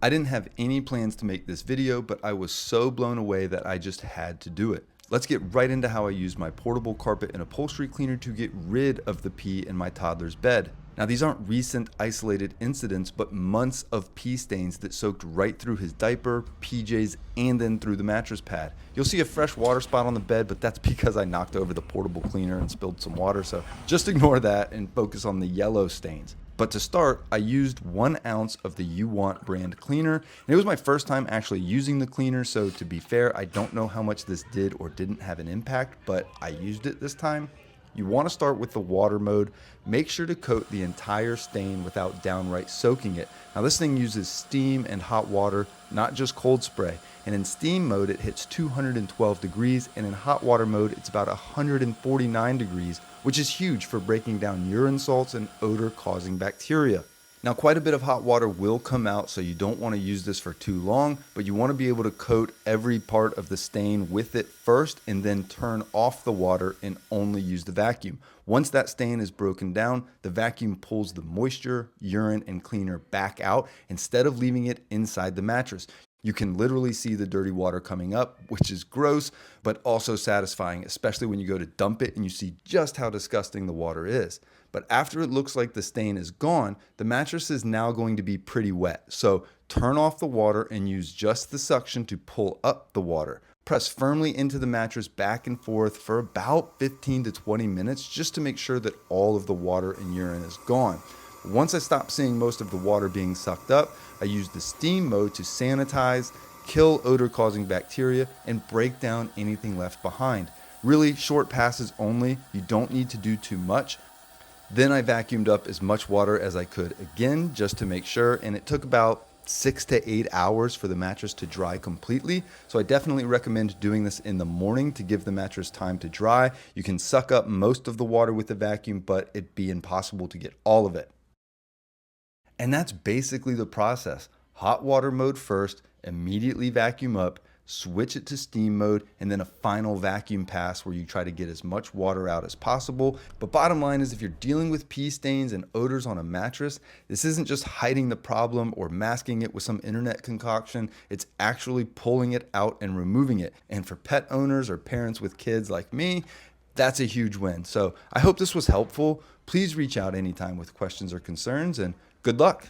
I didn't have any plans to make this video, but I was so blown away that I just had to do it. Let's get right into how I use my portable carpet and upholstery cleaner to get rid of the pee in my toddler's bed. Now, these aren't recent isolated incidents, but months of pee stains that soaked right through his diaper, PJs, and then through the mattress pad. You'll see a fresh water spot on the bed, but that's because I knocked over the portable cleaner and spilled some water, so just ignore that and focus on the yellow stains. But to start, I used 1 ounce of the UWANT brand cleaner, and it was my first time actually using the cleaner, so to be fair, I don't know how much this did or didn't have an impact, but I used it this time. You want to start with the water mode. Make sure to coat the entire stain without downright soaking it. Now this thing uses steam and hot water, not just cold spray. And in steam mode, it hits 212 degrees, and in hot water mode, it's about 149 degrees, which is huge for breaking down urine salts and odor-causing bacteria. Now, quite a bit of hot water will come out, so you don't want to use this for too long, but you want to be able to coat every part of the stain with it first and then turn off the water and only use the vacuum. Once that stain is broken down, the vacuum pulls the moisture, urine, and cleaner back out instead of leaving it inside the mattress. You can literally see the dirty water coming up, which is gross, but also satisfying, especially when you go to dump it and you see just how disgusting the water is. But after it looks like the stain is gone, the mattress is now going to be pretty wet. So turn off the water and use just the suction to pull up the water. Press firmly into the mattress back and forth for about 15 to 20 minutes just to make sure that all of the water and urine is gone. Once I stopped seeing most of the water being sucked up, I used the steam mode to sanitize, kill odor-causing bacteria, and break down anything left behind. Really short passes only, you don't need to do too much. Then I vacuumed up as much water as I could again, just to make sure, and it took about 6 to 8 hours for the mattress to dry completely. So I definitely recommend doing this in the morning to give the mattress time to dry. You can suck up most of the water with the vacuum, but it'd be impossible to get all of it. And that's basically the process. Hot water mode first, immediately vacuum up, switch it to steam mode, and then a final vacuum pass where you try to get as much water out as possible. But bottom line is, if you're dealing with pee stains and odors on a mattress, this isn't just hiding the problem or masking it with some internet concoction. It's actually pulling it out and removing it. And for pet owners or parents with kids like me, that's a huge win. So I hope this was helpful. Please reach out anytime with questions or concerns, and good luck.